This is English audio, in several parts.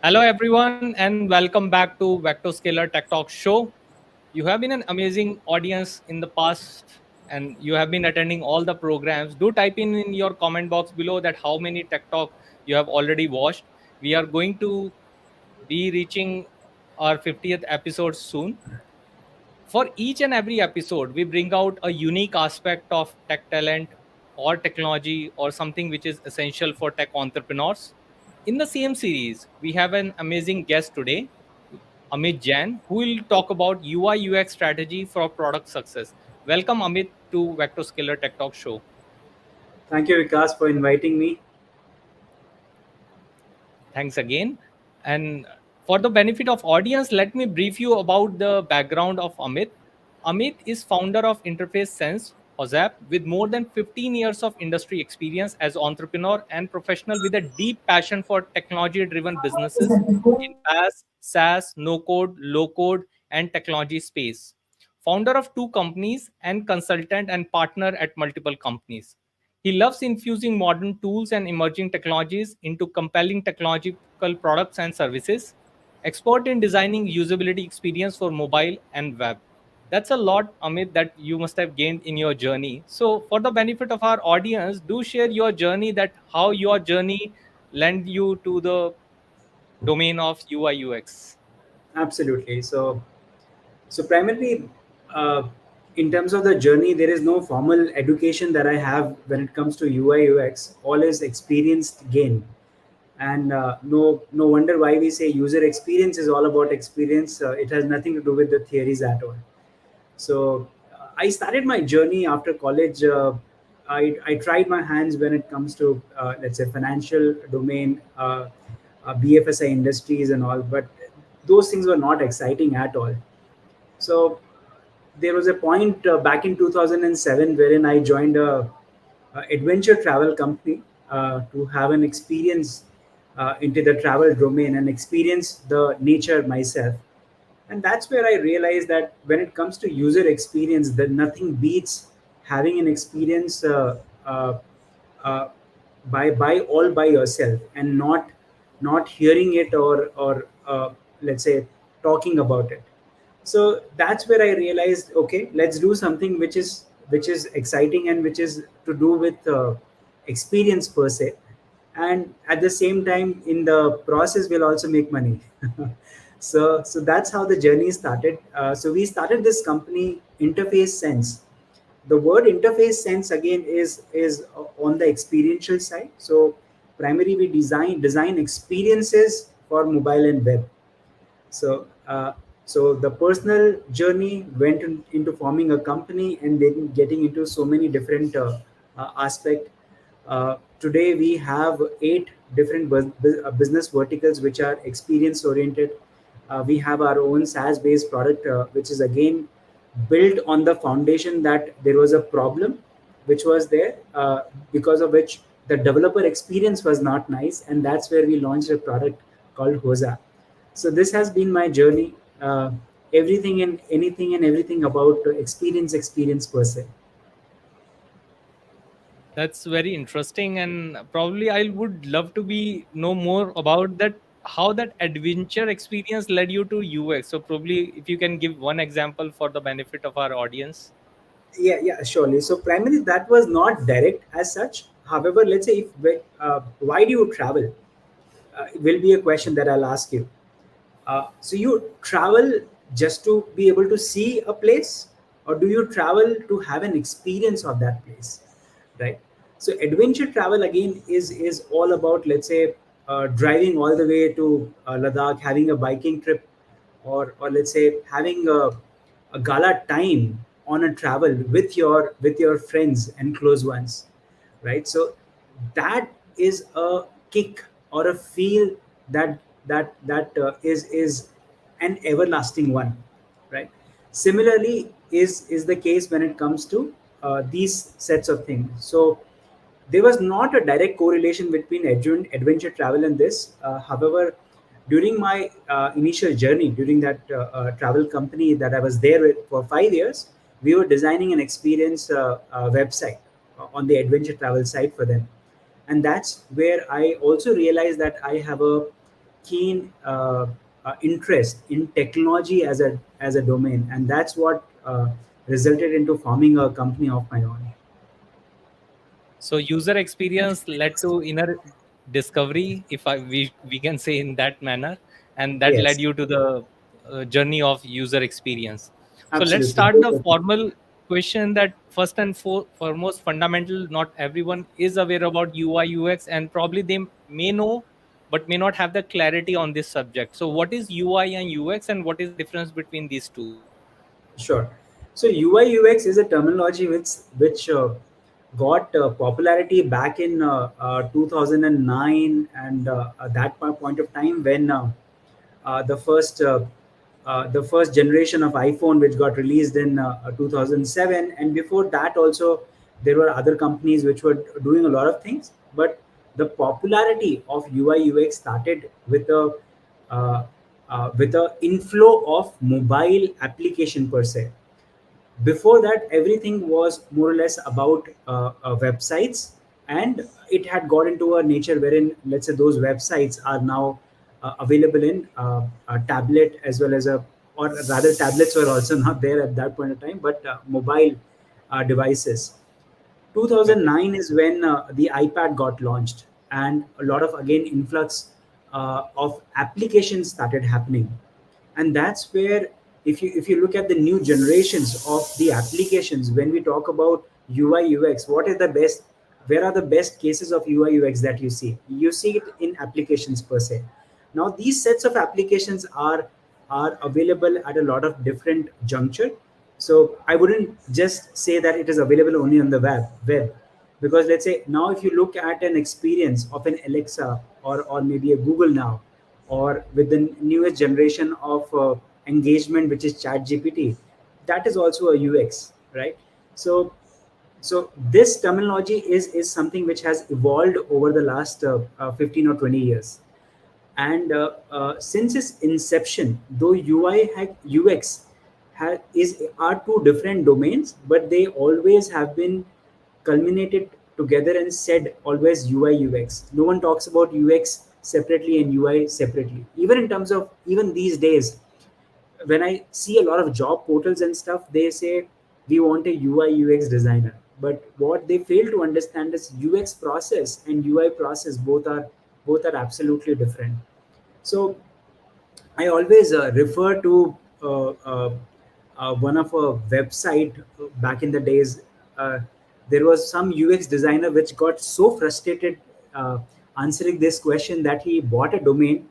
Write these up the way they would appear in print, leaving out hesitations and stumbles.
Hello, everyone, and welcome back to VectoScalar Tech Talk show. You have been an amazing audience in the past, and you have been attending all the programs. Do type in your comment box below that how many Tech Talk you have already watched. We are going to be reaching our 50th episode soon. For each and every episode, we bring out a unique aspect of tech talent or technology or something which is essential for tech entrepreneurs. In the same series, we have an amazing guest today, Amit Jain, who will talk about UI UX strategy for product success. Welcome, Amit, to VectoScalar Tech Talk show. Thank you, Vikas, for inviting me. Thanks again. And for the benefit of audience, let me brief you about the background of Amit. Amit is founder of Interface Sense, HOZAP, with more than 15 years of industry experience as entrepreneur and professional with a deep passion for technology-driven businesses in PAAS, SaaS, NoCode, LowCode, and technology space. Founder of two companies and consultant and partner at multiple companies. He loves infusing modern tools and emerging technologies into compelling technological products and services. Expert in designing usability experience for mobile and web. That's a lot, Amit, that you must have gained in your journey. So, for the benefit of our audience, do share your journey, that how your journey led you to the domain of UI UX. Absolutely. So primarily, uh, in terms of the journey, there is no formal education that I have when it comes to UI UX. All is experienced gain, and no wonder why we say user experience is all about experience. It has nothing to do with the theories at all. So I started my journey after college. I tried my hands when it comes to let's say financial domain, BFSI industries and all, but those things were not exciting at all. So there was a point back in 2007 wherein I joined a adventure travel company to have an experience into the travel domain and experience the nature myself. And that's where I realized that when it comes to user experience, that nothing beats having an experience uh, uh, by all by yourself and not hearing it or let's say talking about it. So that's where I realized, okay, let's do something which is exciting and which is to do with experience per se, and at the same time in the process we'll also make money. So that's how the journey started. So we started this company, Interface Sense. The word interface sense again is on the experiential side. So primarily we design experiences for mobile and web. So, the personal journey went into forming a company and then getting into so many different aspects. Today we have 8 different business verticals which are experience oriented. We have our own SaaS based product, which is again built on the foundation that there was a problem which was there, because of which the developer experience was not nice, and that's where we launched a product called HOZAP. So this has been my journey. Everything and anything and everything about experience per se. That's very interesting, and probably I would love to be know more about that. How that adventure experience led you to UX. So probably if you can give one example for the benefit of our audience. Yeah, surely. So primarily that was not direct as such. However, let's say if why do you travel? Will be a question that I'll ask you. So you travel just to be able to see a place, or do you travel to have an experience of that place, right? So adventure travel again is all about, let's say, driving all the way to Ladakh, having a biking trip, or let's say having a gala time on a travel with your friends and close ones, right? So that is a kick or a feel that is an everlasting one, right? Similarly is the case when it comes to these sets of things. So there was not a direct correlation between adventure travel and this. However, during my initial journey, during that travel company that I was there with for 5 years, we were designing an experience website on the adventure travel site for them. And that's where I also realized that I have a keen interest in technology as a domain, and that's what resulted into forming a company of my own. So user experience led to inner discovery, if we can say in that manner, and that led Yes, you to the journey of user experience. So let's absolutely. start Both the of them. formal question that first and foremost fundamental. Not everyone is aware about UI UX, and probably they may know but may not have the clarity on this subject. So what is UI and UX, and what is the difference between these two? Sure. So UI UX is a terminology which got popularity back in 2009, and at that point of time when uh, the first uh, the first generation of iPhone, which got released in 2007, and before that also there were other companies which were doing a lot of things. But the popularity of UI UX started uh, with a inflow of mobile application per se. Before that, everything was more or less about websites, and it had got into a nature wherein, let's say, those websites are now available in a tablet as well as a, or rather tablets were also not there at that point of time, but mobile devices. Okay. 2009 is when the iPad got launched, and a lot of again influx of applications started happening. And that's where, if you look at the new generations of the applications, when we talk about UI UX, what is the best, where are the best cases of UI UX that you see it in applications per se. Now these sets of applications are available at a lot of different juncture. So I wouldn't just say that it is available only on the web, because let's say now if you look at an experience of an Alexa, or maybe a Google now, or with the newest generation of engagement, which is Chat GPT, that is also a UX, right? So so this terminology is something which has evolved over the last 15 or 20 years. And since its inception, though UX are two different domains, but they always have been culminated together and said always UI UX. No one talks about UX separately and UI separately. Even in terms of, even these days, when I see a lot of job portals and stuff, they say we want a UI UX designer. But what they fail to understand is UX process and UI process both are absolutely different. So I always refer to one of a website back in the days. Uh, there was some UX designer which got so frustrated answering this question that he bought a domain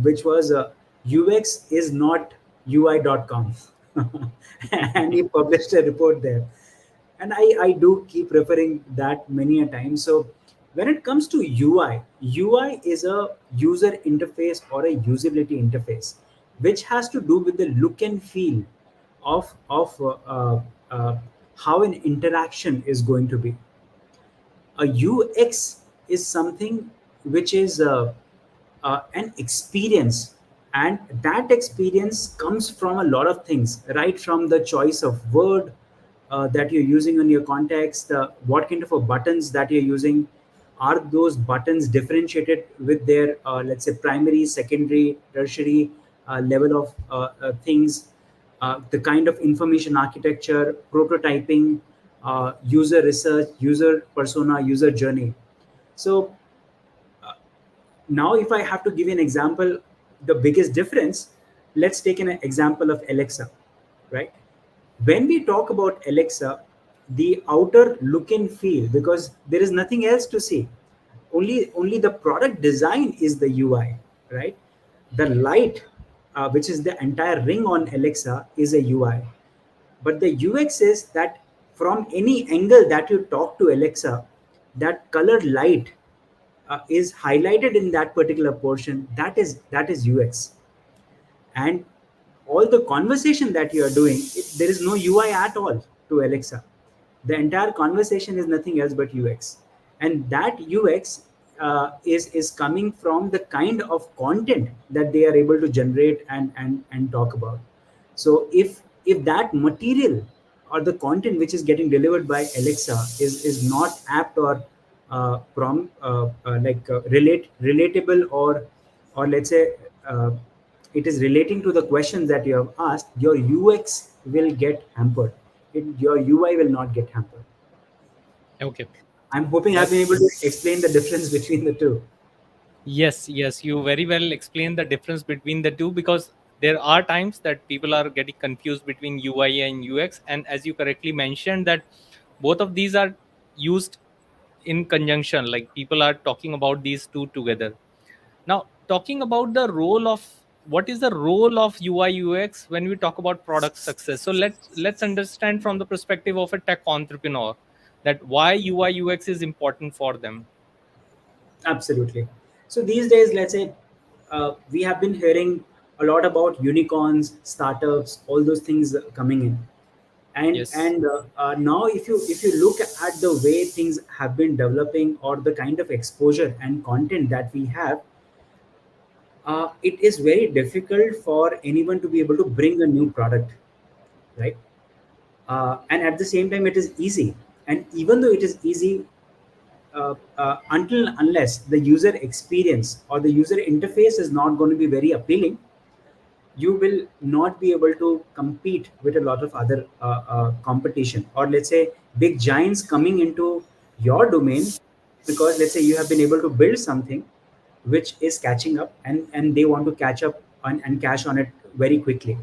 which was UX is not UI.com. And he published a report there. And I do keep referring that many a time. So when it comes to UI is a user interface or a usability interface, which has to do with the look and feel of how an interaction is going to be. A UX is something which is an experience, and that experience comes from a lot of things, right from the choice of word that you're using in your context, what kind of a buttons that you're using, are those buttons differentiated with their let's say primary, secondary, tertiary level of things, the kind of information architecture, prototyping, user research, user persona, user journey. So now if I have to give you an example, the biggest difference, let's take an example of Alexa, right? When we talk about Alexa, the outer look and feel, because there is nothing else to see, only the product design is the UI, right? The light, which is the entire ring on Alexa, is a UI. But the UX is that from any angle that you talk to Alexa, that colored light is highlighted in that particular portion. That is UX. And all the conversation that you are doing, there is no UI at all to Alexa. The entire conversation is nothing else but UX, and that UX is coming from the kind of content that they are able to generate and talk about. So if that material or the content which is getting delivered by Alexa is not apt or relatable, or let's say uh, it is relating to the questions that you have asked, your UX will get hampered. Your UI will not get hampered. Okay. I'm hoping I've been able That's to explain the difference between the two. Yes, yes, you very well explained the difference between the two, because there are times that people are getting confused between UI and UX. And as you correctly mentioned, that both of these are used in conjunction, like people are talking about these two together. Now, talking about the role of, what is the role of UI UX when we talk about product success? So let's understand from the perspective of a tech entrepreneur, that why UI UX is important for them. Absolutely. So these days, let's say we have been hearing a lot about unicorns, startups, all those things coming in, Yes. and now if you look at the way things have been developing, or the kind of exposure and content that we have, it is very difficult for anyone to be able to bring a new product, right? And at the same time, it is easy. And even though it is easy, until unless the user experience or the user interface is not going to be very appealing, you will not be able to compete with a lot of other competition, or let's say big giants coming into your domain, because let's say you have been able to build something which is catching up, and they want to catch up and cash on it very quickly.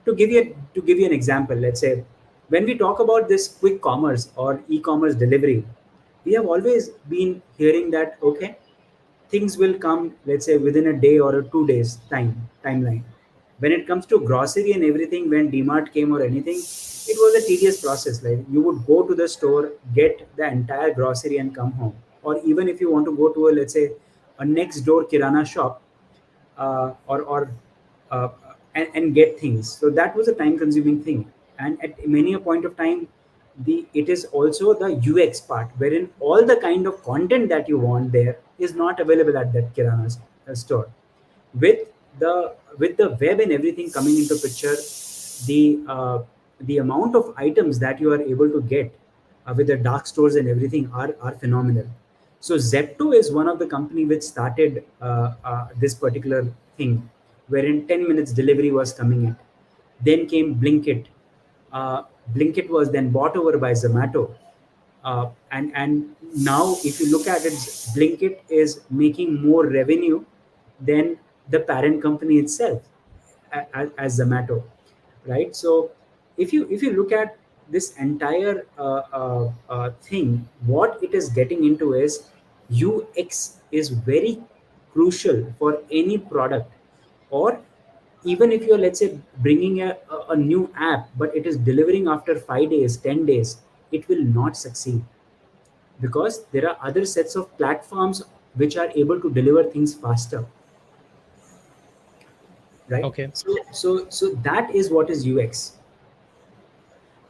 To give you an example, let's say when we talk about this quick commerce or e-commerce delivery, we have always been hearing that, okay, things will come, let's say within a day or a 2 days timeline. When it comes to grocery and everything, when DMart came or anything, it was a tedious process. Like you would go to the store, get the entire grocery and come home. Or even if you want to go to a, let's say, a next door kirana shop, or uh, and get things. So that was a time consuming thing. And at many a point of time, the it is also the UX part, wherein all the kind of content that you want there is not available at that kirana store. With the web and everything coming into picture, the amount of items that you are able to get with the dark stores and everything are phenomenal. So Zepto is one of the company which started this particular thing, wherein 10 minutes delivery was coming in. Then came Blinkit. uh, Blinkit was then bought over by Zomato. And now if you look at it, Blinkit is making more revenue than the parent company itself, as Zomato, right? So if you look at this entire thing, what it is getting into is UX is very crucial for any product. Or even if you're, let's say, bringing a new app, but it is delivering after 5 days, 10 days, it will not succeed, because there are other sets of platforms which are able to deliver things faster, right? Okay. So that is what is UX.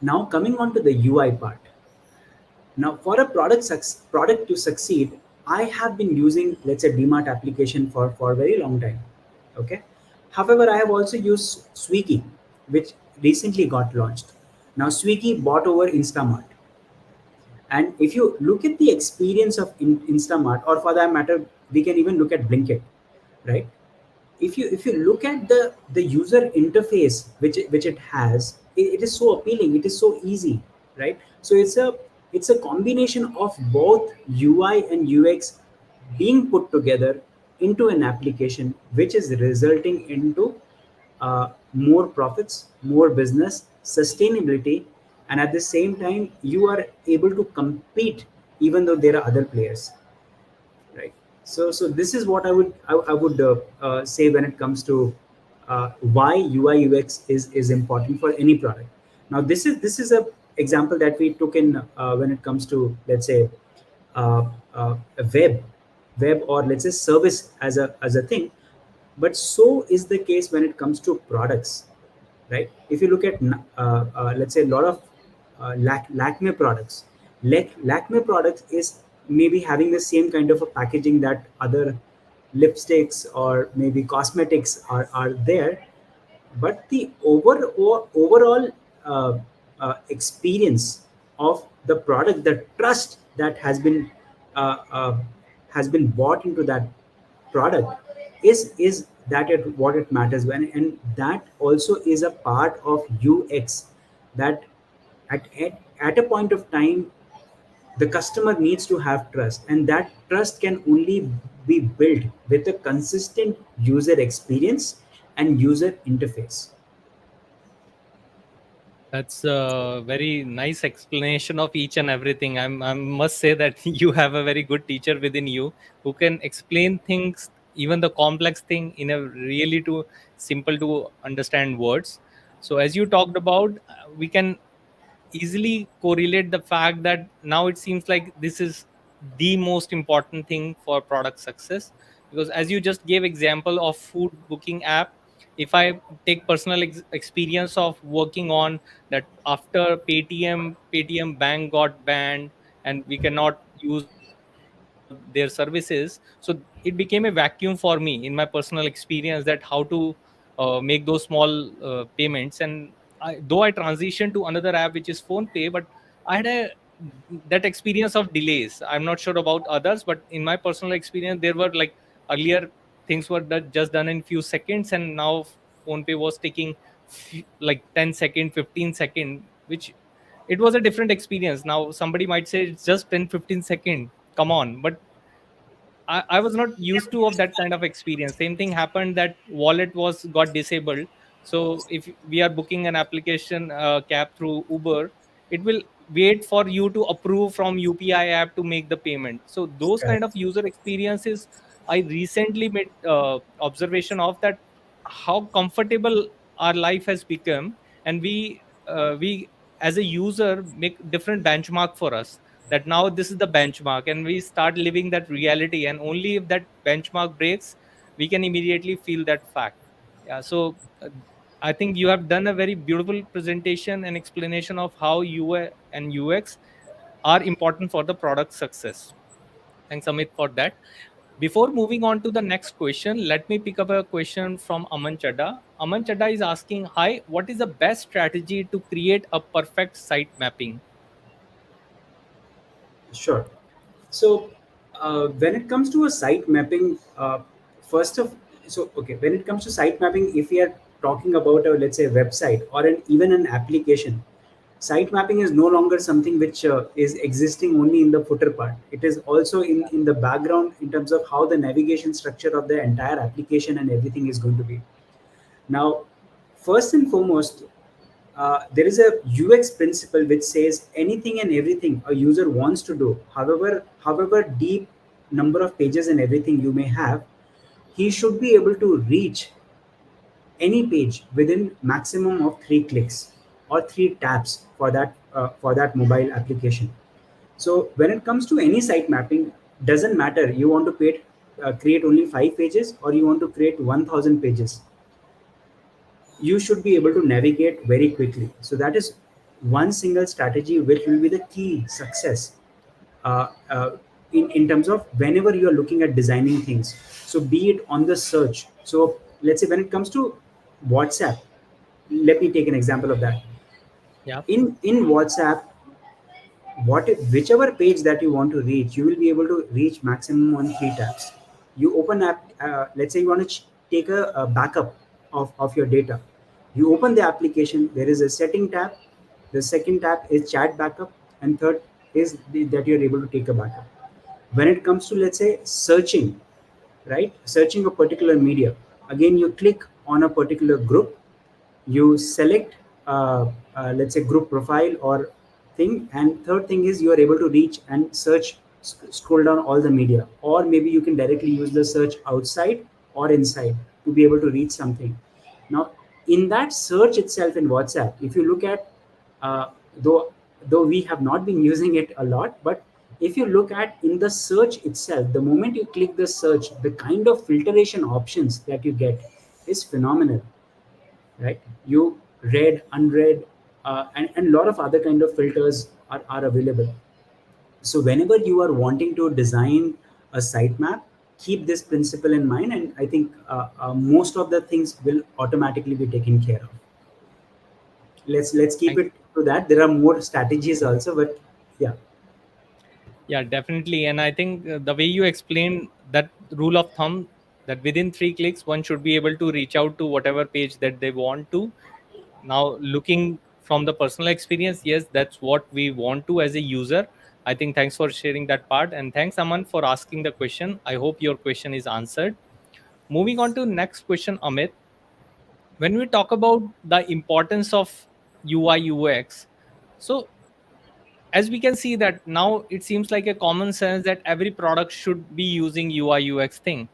Now coming on to the UI part. Now for a product to succeed, I have been using, let's say, DMart application for a very long time. Okay. However, I have also used Swiggy, which recently got launched. Now Swiggy bought over Instamart. And if you look at the experience of Instamart, or for that matter, we can even look at Blinkit, right? If you look at the user interface which it has, it is so appealing, it is so easy, right? So it's a combination of both UI and UX being put together into an application, which is resulting into more profits, more business, sustainability, and at the same time you are able to compete even though there are other players, right? So this is what I would say when it comes to why UI UX is important for any product. Now this is a example that we took in when it comes to, let's say, a web, or let's say service as a thing. But so is the case when it comes to products, right? If you look at let's say a lot of Lakme products, Lakme products is maybe having the same kind of a packaging that other lipsticks or maybe cosmetics are there, but the overall experience of the product, the trust that uh, uh, has been bought into that product, is that what it matters when, and that also is a part of UX, that at a point of time the customer needs to have trust, and that trust can only be built with a consistent user experience and user interface. That's a very nice explanation of each and everything. I must say that you have a very good teacher within you who can explain things, even the complex thing, in a really to simple to understand words. So as you talked about, we can easily correlate the fact that now it seems like this is the most important thing for product success, because as you just gave example of food booking app, if I take personal experience of working on that, after Paytm bank got banned and we cannot use their services, so it became a vacuum for me in my personal experience, that how to make those small payments. And though I transitioned to another app which is phone pay, but I had a that experience of delays. I'm not sure about others, but in my personal experience there were like, earlier things were just done in few seconds, and now phone pay was taking like 10 second, 15 second, which it was a different experience. Now somebody might say it's just 10-15 second, come on, but I was not used to of that kind of experience. Same thing happened, that wallet was got disabled. So if we are booking an application cab through Uber, it will wait for you to approve from UPI app to make the payment. So those kind Correct. of user experiences, I recently made observation of that, how comfortable our life has become, and we as a user make different benchmark for us, that now this is the benchmark, and we start living that reality, and only if that benchmark breaks, we can immediately feel that fact. Yeah, so I think you have done a very beautiful presentation and explanation of how UI and UX are important for the product success. Thanks, Amit, for that. Before moving on to the next question, let me pick up a question from Aman Chadda. Aman Chadda is asking, hi, what is the best strategy to create a perfect site mapping? Sure. So when it comes to a site mapping, first of so okay, when it comes to site mapping, if we are talking about a, let's say, website or even an application, site mapping is no longer something which is existing only in the footer part. It is also in the background in terms of how the navigation structure of the entire application and everything is going to be. Now, first and foremost, there is a UX principle which says anything and everything a user wants to do, however deep number of pages and everything you may have, he should be able to reach any page within maximum of 3 clicks or 3 taps for that mobile application. So when it comes to any site mapping, doesn't matter you want to create only 5 pages or you want to create 1,000 pages, you should be able to navigate very quickly. So that is one single strategy which will be the key success uh, uh, in terms of whenever you are looking at designing things. So be it on the search. So let's say when it comes to WhatsApp, let me take an example of that. Yeah. In WhatsApp, whichever page that you want to reach, you will be able to reach maximum on 3 taps. You open app, let's say you want to take a backup of your data. You open the application, there is a setting tab, the second tab is chat backup, and third is that you're able to take a backup. When it comes to, let's say, searching, right, searching a particular media, again you click on a particular group, you select let's say group profile or thing, and third thing is you are able to reach and search, scroll down all the media, or maybe you can directly use the search outside or inside to be able to reach something. Now in that search itself in WhatsApp, if you look at, uh, though though we have not been using it a lot, but if you look at in the search itself, the moment you click the search, the kind of filtration options that you get is phenomenal, right? You read, unread, and a lot of other kind of filters are available. So whenever you are wanting to design a sitemap, keep this principle in mind, and I think most of the things will automatically be taken care of. Let's keep Thank it to that. There are more strategies also, but yeah. Yeah, definitely. And I think the way you explained that rule of thumb, that within 3 clicks one should be able to reach out to whatever page that they want to. Now looking from the personal experience, yes, that's what we want to as a user. I think thanks for sharing that part, and thanks Aman for asking the question. I hope your question is answered. Moving on to next question, Amit. When we talk about the importance of UI UX, so as we can see that now it seems like a common sense that every product should be using UI UX thing.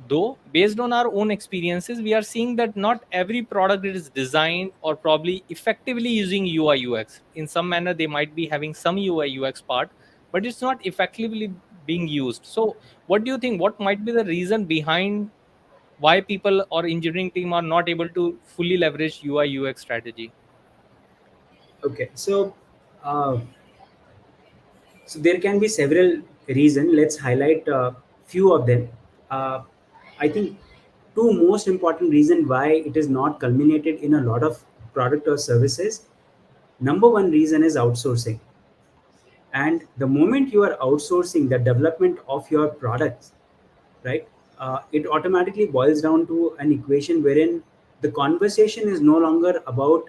Though based on our own experiences, we are seeing that not every product is designed or probably effectively using UI UX. In some manner they might be having some UI UX part, but it's not effectively being used. So what do you think, what might be the reason behind why people or engineering team are not able to fully leverage UI UX strategy? Okay, uh, so there can be several reasons. Let's highlight a few of them. Uh, I think two most important reason why it is not culminated in a lot of product or services. Number one reason is outsourcing. And the moment you are outsourcing the development of your products, right, it automatically boils down to an equation wherein the conversation is no longer about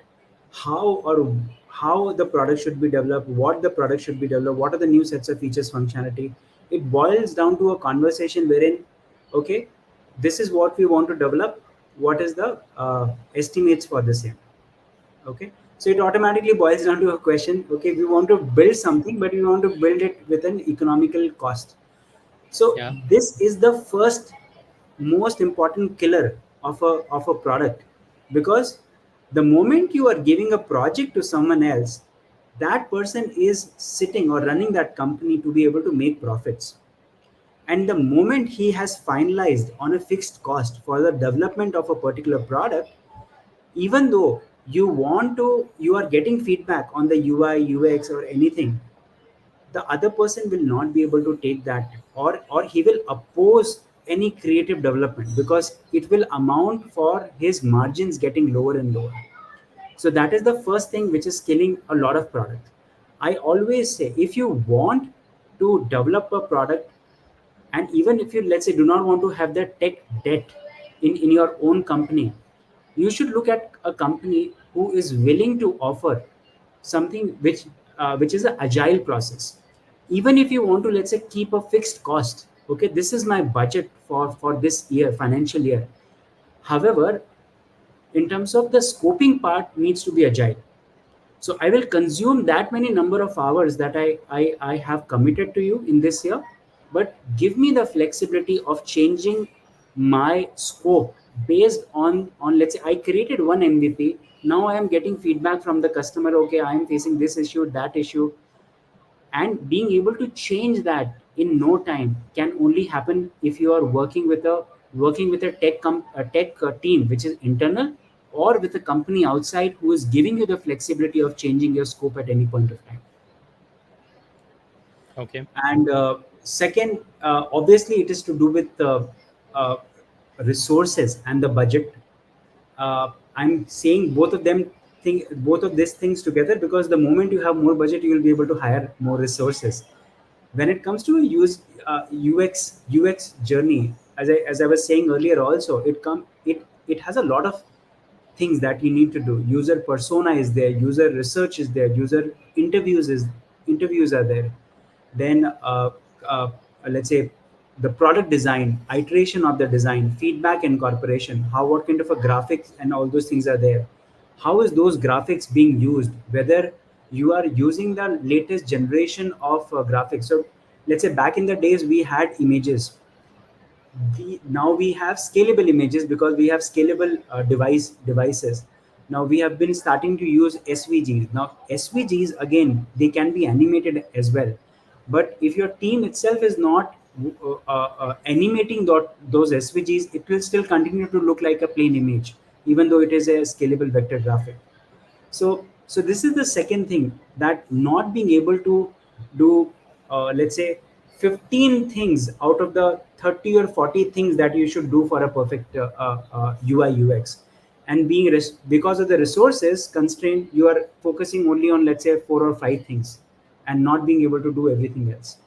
how or how the product should be developed, what the product should be developed, what are the new sets of features, functionality. It boils down to a conversation wherein, okay, this is what we want to develop. What is the estimates for the same? Okay, so it automatically boils down to a question. Okay, we want to build something, but we want to build it with an economical cost. So Yeah. this is the first most important killer of a product, because the moment you are giving a project to someone else, that person is sitting or running that company to be able to make profits. And the moment he has finalized on a fixed cost for the development of a particular product, even though you are getting feedback on the UI UX or anything, the other person will not be able to take that, or he will oppose any creative development because it will amount for his margins getting lower and lower. So that is the first thing which is killing a lot of product. I always say, if you want to develop a product, and even if you, let's say, do not want to have the tech debt in your own company, you should look at a company who is willing to offer something which is an agile process. Even if you want to, let's say, keep a fixed cost, okay, this is my budget for this year, financial year. However, in terms of the scoping part needs to be agile. So I will consume that many number of hours that I have committed to you in this year, but give me the flexibility of changing my scope based on, let's say, I created one MVP. Now I am getting feedback from the customer. Okay, I am facing this issue, that issue, and being able to change that in no time can only happen if you are working with a tech team which is internal, or with a company outside who is giving you the flexibility of changing your scope at any point of time. Okay. And second, obviously it is to do with uh, resources and the budget. I'm saying both of these things together, because the moment you have more budget, you will be able to hire more resources. When it comes to a UX journey, as I was saying earlier, also it has a lot of things that you need to do. User persona is there, user research is there, user interviews are there. Then uh, let's say the product design, iteration of the design, feedback incorporation, how, what kind of a graphics and all those things are there. How is those graphics being used, whether you are using the latest generation of graphics. So let's say back in the days we had images. Now we have scalable images because we have scalable devices. Now we have been starting to use SVGs. Now SVGs, again, they can be animated as well, but if your team itself is not animating those SVGs, it will still continue to look like a plain image, even though it is a scalable vector graphic. So this is the second thing, that not being able to do, let's say, 15 things out of the 30 or 40 things that you should do for a perfect UI UX, and because of the resources constraint, you are focusing only on, let's say, 4 or 5 things, and not being able to do everything else.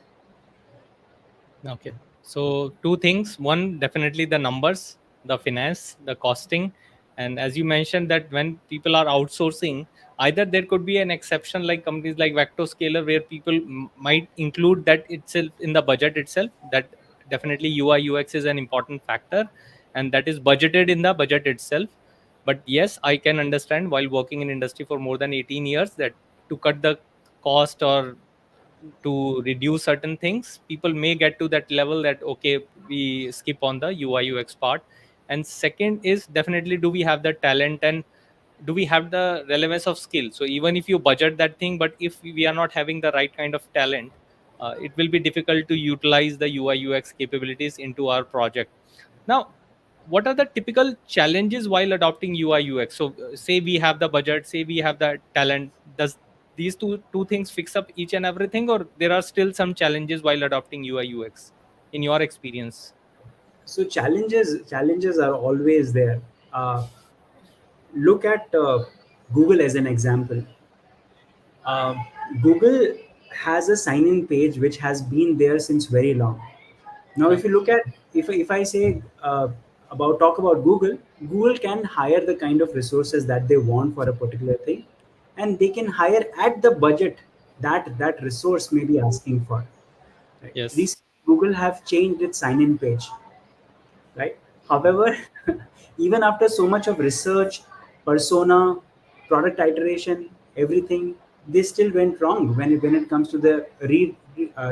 Okay. So two things. One, definitely the numbers, the finance, the costing. And as you mentioned that when people are outsourcing, either there could be an exception like companies like VectoScalar where people might include that itself in the budget itself. That definitely UI UX is an important factor, and that is budgeted in the budget itself. But yes, I can understand while working in industry for more than 18 years that to cut the cost or to reduce certain things, people may get to that level that okay, we skip on the UI UX part. And second is definitely, do we have the talent and do we have the relevance of skill? So even if you budget that thing, but if we are not having the right kind of talent, it will be difficult to utilize the UI UX capabilities into our project. Now, what are the typical challenges while adopting UI UX? So say we have the budget, say we have the talent, does these two things fix up each and everything, or there are still some challenges while adopting UI UX in your experience? So challenges are always there. uh, Look at Google as an example. uh, Google has a sign-in page which has been there since very long. Now, Yeah. if you look at, if I say about talk about Google, Google can hire the kind of resources that they want for a particular thing, and they can hire at the budget that that resource may be asking for. Right? Yes. Recently, Google have changed its sign-in page, right? However, even after so much of research, persona, product iteration, everything, they still went wrong when it comes to the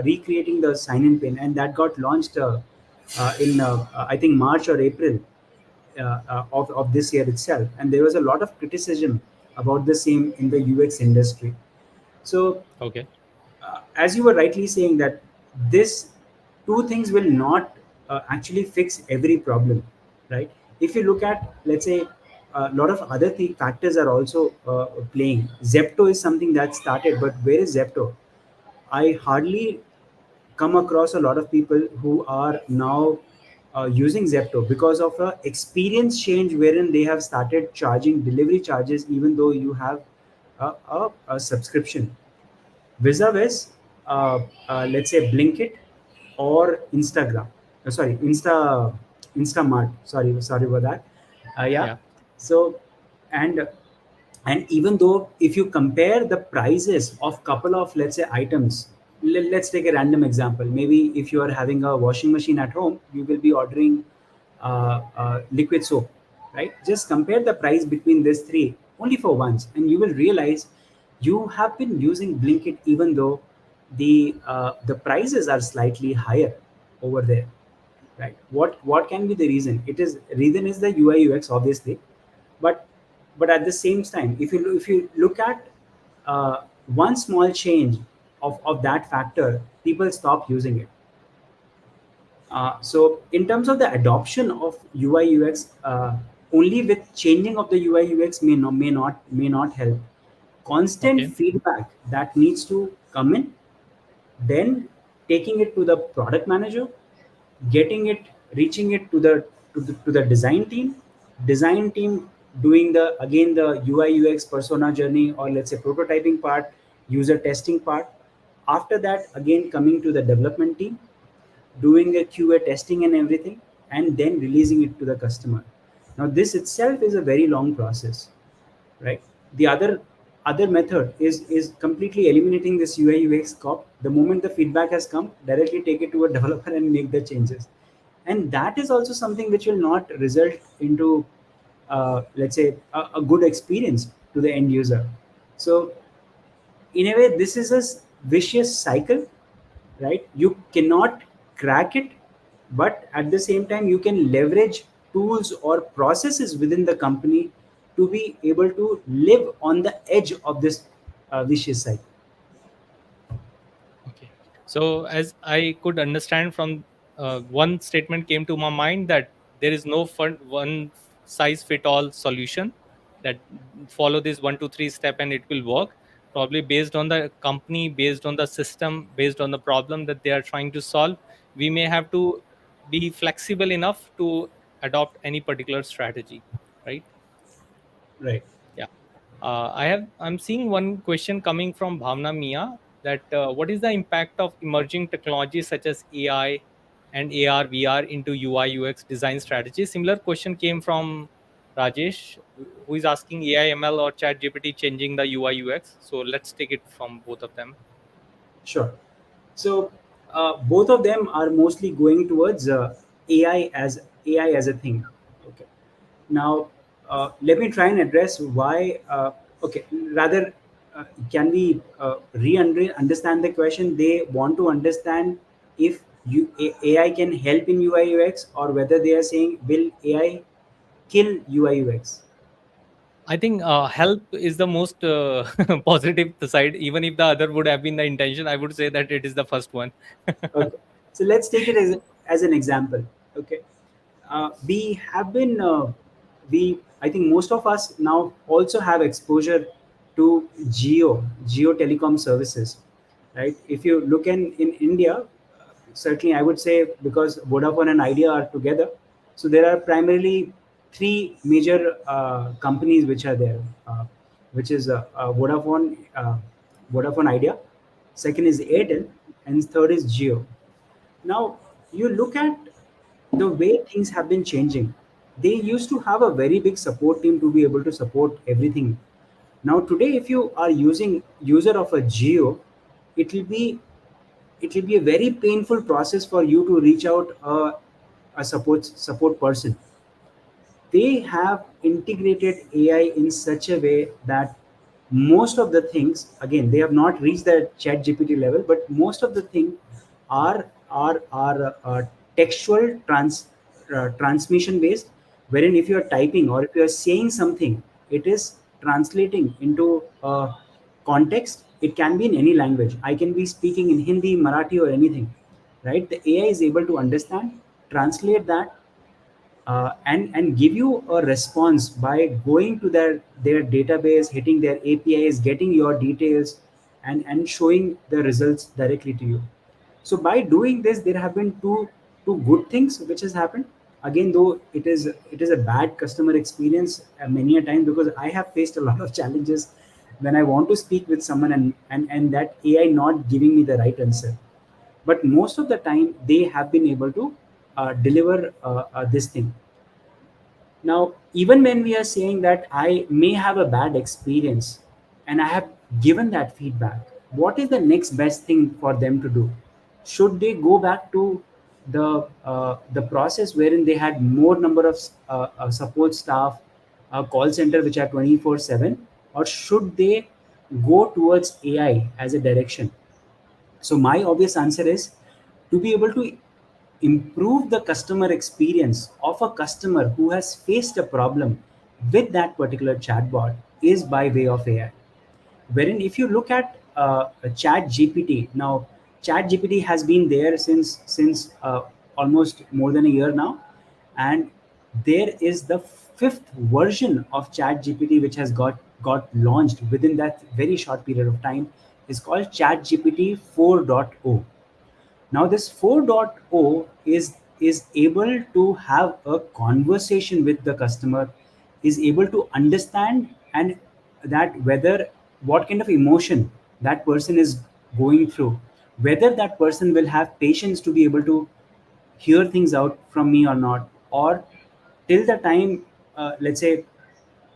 recreating the sign-in pin, and that got launched in I think March or April of this year itself, and there was a lot of criticism about the same in the UX industry. So Okay. as you were rightly saying that this two things will not actually fix every problem, right? If you look at, let's say, a lot of other factors are also playing. Zepto is something that started, but where is Zepto? I hardly come across a lot of people who are now using Zepto because of a experience change wherein they have started charging delivery charges even though you have a subscription. Vis-a-vis, let's say Blinkit or Instagram. Sorry, Instamart. Sorry about that. Yeah. Yeah. So, and even though if you compare the prices of couple of, let's say, items, let's take a random example. Maybe if you are having a washing machine at home, you will be ordering liquid soap, right? Just compare the price between these three only for once, and you will realize you have been using Blinkit even though the prices are slightly higher over there, right? What can be the reason? It is reason is the UI UX obviously, but at the same time, if you look at one small change of that factor, people stop using it. So in terms of the adoption of UI UX, only with changing of the UI UX may not help. Constant Okay. feedback that needs to come in, then taking it to the product manager, getting it, reaching it to the design team doing the again the UI UX persona journey, or let's say prototyping part, user testing part. After that, again coming to the development team, doing a QA testing and everything, and then releasing it to the customer. Now, this itself is a very long process, right? The other method is completely eliminating this UI UX cop. The moment the feedback has come, directly take it to a developer and make the changes, and that is also something which will not result into let's say a good experience to the end user. So in a way, this is a vicious cycle, right? You cannot crack it, but at the same time you can leverage tools or processes within the company to be able to live on the edge of this vicious cycle. Okay. So, as I could understand from one statement came to my mind that there is no one size fit all solution that follow this 1 2 3 step and it will work. Probably based on the company, based on the system, based on the problem that they are trying to solve, we may have to be flexible enough to adopt any particular strategy, right? Right. Yeah. I'm seeing one question coming from Bhavna Mia that what is the impact of emerging technologies such as AI? and AR, VR into UI UX design strategy? Similar question came from Rajesh, who is asking AI ML or Chat GPT changing the UI UX. So let's take it from both of them. Sure. So both of them are mostly going towards AI as a thing. Okay. Now let me try and address why. Okay. Rather, can we understand the question? They want to understand if AI can help in UI UX, or whether they are saying will AI kill UI UX. I think help is the most positive side. Even if the other would have been the intention, I would say that it is the first one. Okay. So let's take it as an example. Okay. We have been I think most of us now also have exposure to geo telecom services, right? If you look in India, certainly I would say, because Vodafone and Idea are together, so there are primarily three major companies which are there, which is Vodafone Idea, second is Airtel, and third is Geo. Now, you look at the way things have been changing. They used to have a very big support team to be able to support everything. Now, today, if you are using user of a Geo, it will be it will be a very painful process for you to reach out a support person. They have integrated AI in such a way that most of the things, again, they have not reached the chat GPT level, but most of the things are textual transmission based, wherein if you are typing or if you are saying something, it is translating into context. It can be in any language. I can be speaking in Hindi, Marathi, or anything, right? The AI is able to understand, translate that, and give you a response by going to their database, hitting their APIs, getting your details, and showing the results directly to you. So by doing this, there have been two good things which has happened. Again, though it is a bad customer experience many a time, because I have faced a lot of challenges when I want to speak with someone, and that AI not giving me the right answer. But most of the time, they have been able to deliver this thing. Now, even when we are saying that I may have a bad experience and I have given that feedback, what is the next best thing for them to do? Should they go back to the process wherein they had more number of support staff, call center which are 24/7, or should they go towards AI as a direction? So my obvious answer is, to be able to improve the customer experience of a customer who has faced a problem with that particular chatbot is by way of AI. Wherein if you look at chat gpt, now chat gpt has been there since almost more than a year now, and there is the fifth version of chat gpt which has got launched within that very short period of time, is called chat gpt 4.0. Now this 4.0 is able to have a conversation with the customer, is able to understand, and that whether what kind of emotion that person is going through, whether that person will have patience to be able to hear things out from me or not, or till the time, let's say,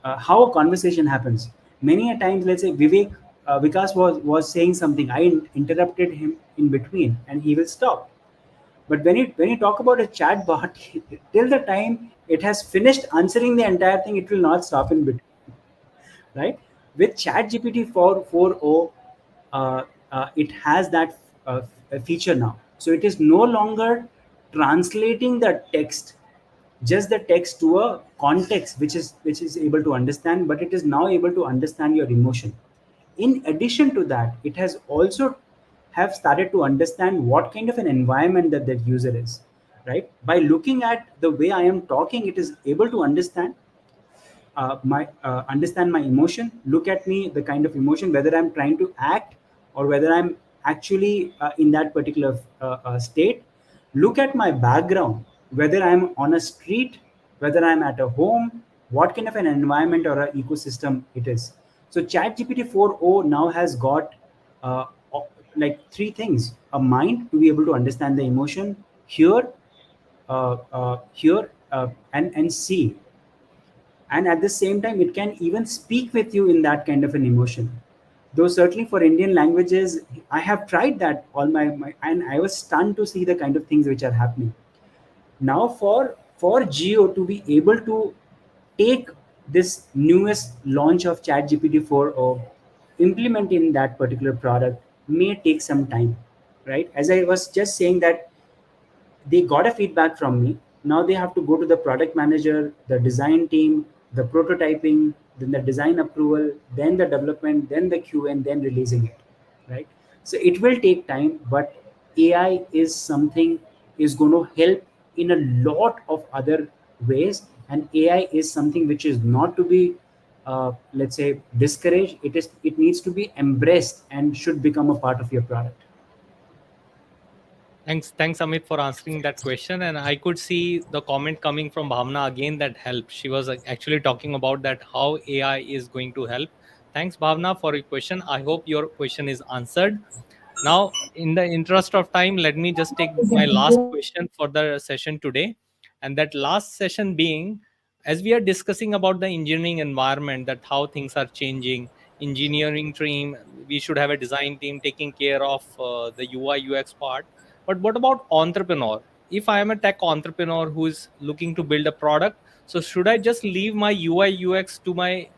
how a conversation happens. Many a times, let's say Vikas was saying something, I interrupted him in between, and he will stop. But when you talk about a chat bot, till the time it has finished answering the entire thing, it will not stop in between, right? With ChatGPT 4.0, it has that feature now. So it is no longer translating the text, just the text, to a context which is able to understand, but it is now able to understand your emotion. In addition to that, it has also have started to understand what kind of an environment that user is, right? By looking at the way I am talking, it is able to my understand my emotion, look at me, the kind of emotion, whether I'm trying to act or whether I'm actually in that particular state, look at my background, whether I'm on a street, whether I'm at a home, what kind of an environment or an ecosystem it is. So ChatGPT 4.0 now has got uh, like three things: a mind to be able to understand the emotion, hear, and see, and at the same time it can even speak with you in that kind of an emotion. Though certainly for Indian languages, I have tried that all my and I was stunned to see the kind of things which are happening now. For Geo to be able to take this newest launch of ChatGPT 4 or implement in that particular product may take some time, right? As I was just saying that they got a feedback from me. Now they have to go to the product manager, the design team, the prototyping, then the design approval, then the development, then the QA, and then releasing it, right? So it will take time, but AI is something is going to help in a lot of other ways, and AI is something which is not to be, let's say, discouraged. It needs to be embraced and should become a part of your product. Thanks, Amit, for answering that question. And I could see the comment coming from Bhavna again that helped. She was actually talking about that how AI is going to help. Thanks, Bhavna, for your question. I hope your question is answered. Now, in the interest of time, let me just take my last question for the session today. And that last session being, as we are discussing about the engineering environment, that how things are changing, engineering team, we should have a design team taking care of the UI UX part. But what about entrepreneur? If I am a tech entrepreneur who is looking to build a product, so should I just leave my UI UX to my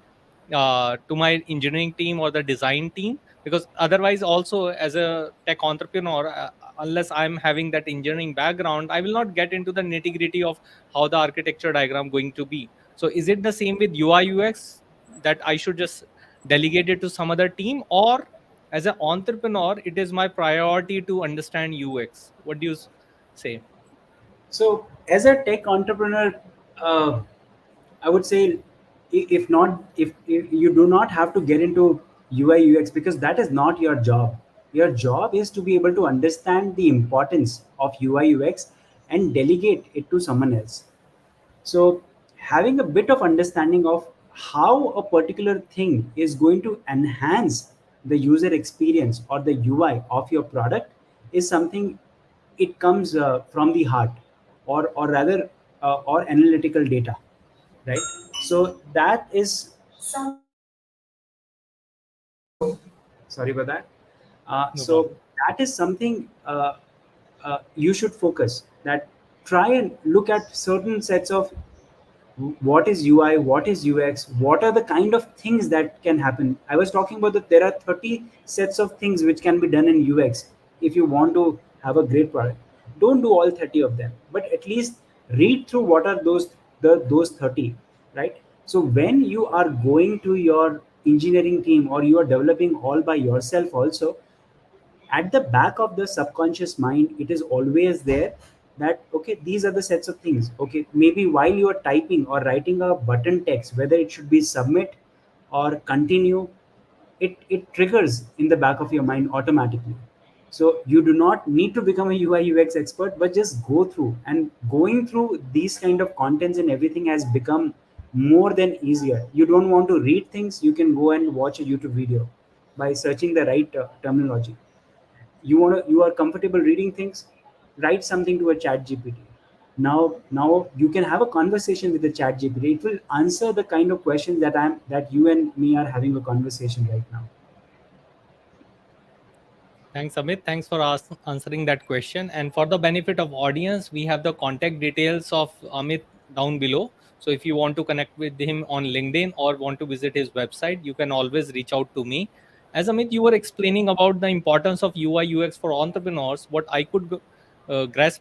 engineering team or the design team? Because otherwise also as a tech entrepreneur, unless I'm having that engineering background, I will not get into the nitty gritty of how the architecture diagram going to be. So is it the same with UI UX, that I should just delegate it to some other team, or as an entrepreneur it is my priority to understand UX? What do you say? So, as a tech entrepreneur, uh, I would say, if not, if you do not have to get into UI UX, because that is not your job. Your job is to be able to understand the importance of UI UX and delegate it to someone else. So, having a bit of understanding of how a particular thing is going to enhance the user experience or the UI of your product is something, it comes from the heart, or rather, or analytical data, right? So that is, sorry about that. No So problem. that is something you should focus. That try and look at certain sets of what is UI, what is UX, what are the kind of things that can happen. I was talking about that there are 30 sets of things which can be done in UX if you want to have a great product. Don't do all 30 of them, but at least read through what are those 30, right? So when you are going to your engineering team or you are developing all by yourself also, at the back of the subconscious mind it is always there that okay, these are the sets of things. Okay, maybe while you are typing or writing a button text, whether it should be submit or continue, it triggers in the back of your mind automatically. So you do not need to become a UI UX expert, but just go through, and going through these kind of contents and everything has become more than easier. You don't want to read things, you can go and watch a YouTube video by searching the right terminology. You are comfortable reading things, write something to a chat gpt. Now you can have a conversation with the chat gpt. It will answer the kind of questions that you and me are having a conversation right now. Thanks, Amit. Thanks for answering that question. And for the benefit of audience, we have the contact details of Amit down below. So if you want to connect with him on LinkedIn or want to visit his website, you can always reach out to me. As Amit, you were explaining about the importance of UI UX for entrepreneurs. What I could grasp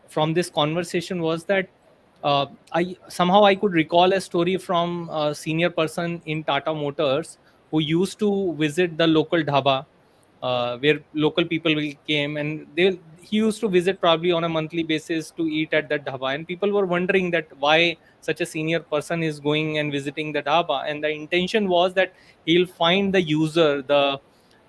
from this conversation was that I could recall a story from a senior person in Tata Motors who used to visit the local dhaba, where local people will came, and he used to visit probably on a monthly basis to eat at that dhaba, and people were wondering that why such a senior person is going and visiting the dhaba. And the intention was that he'll find the user, the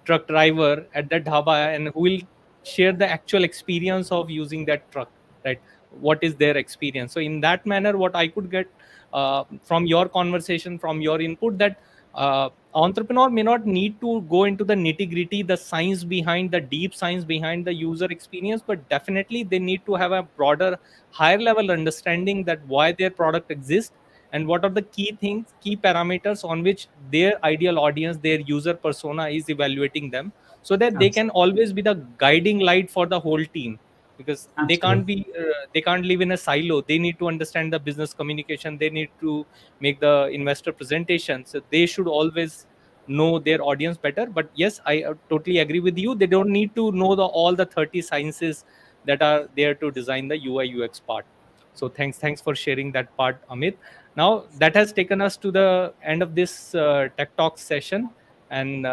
truck driver at that dhaba, and who will share the actual experience of using that truck, right? What is their experience? So in that manner, what I could get from your conversation, from your input, that Entrepreneur may not need to go into the nitty gritty, the science behind, the deep science behind the user experience, but definitely they need to have a broader, higher level understanding that why their product exists and what are the key things, key parameters on which their ideal audience, their user persona is evaluating them, so that they can Absolutely. always be the guiding light for the whole team. Because Absolutely. they can't live in a silo. They need to understand the business communication, they need to make the investor presentation, so they should always know their audience better. But yes, I totally agree with you, they don't need to know all the 30 sciences that are there to design the UI UX part. So thanks for sharing that part, Amit. Now that has taken us to the end of this tech talk session, and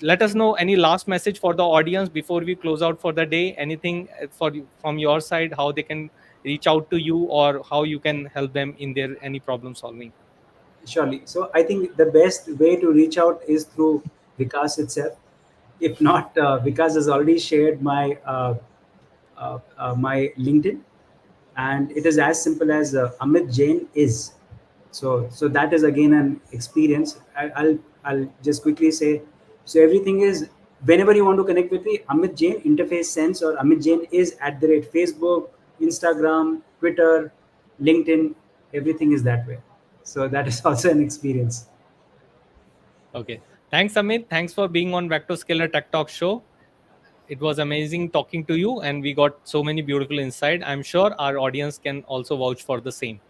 let us know any last message for the audience before we close out for the day. Anything from your side, how they can reach out to you, or how you can help them in their any problem solving. Surely. So I think the best way to reach out is through Vikas itself. If not, Vikas has already shared my LinkedIn, and it is as simple as Amit Jain is. So that is again an experience. I'll just quickly say. So everything is, whenever you want to connect with me, Amit Jain interface sense or Amit Jain is at the rate Facebook, Instagram, Twitter, LinkedIn. Everything is that way. So that is also an experience. Okay. Thanks, Amit. Thanks for being on VectoScalar Tech Talk show. It was amazing talking to you, and we got so many beautiful insight. I'm sure our audience can also vouch for the same.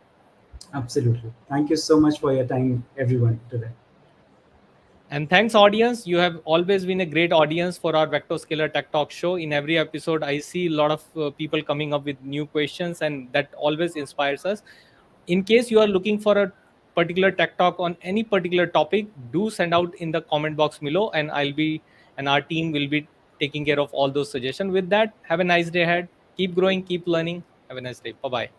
Absolutely. Thank you so much for your time, everyone, today. And thanks, audience. You have always been a great audience for our VectoScalar Tech Talk show. In every episode, I see a lot of people coming up with new questions, and that always inspires us. In case you are looking for a particular tech talk on any particular topic, do send out in the comment box below, and our team will be taking care of all those suggestions. With that, have a nice day ahead. Keep growing, keep learning. Have a nice day. Bye bye.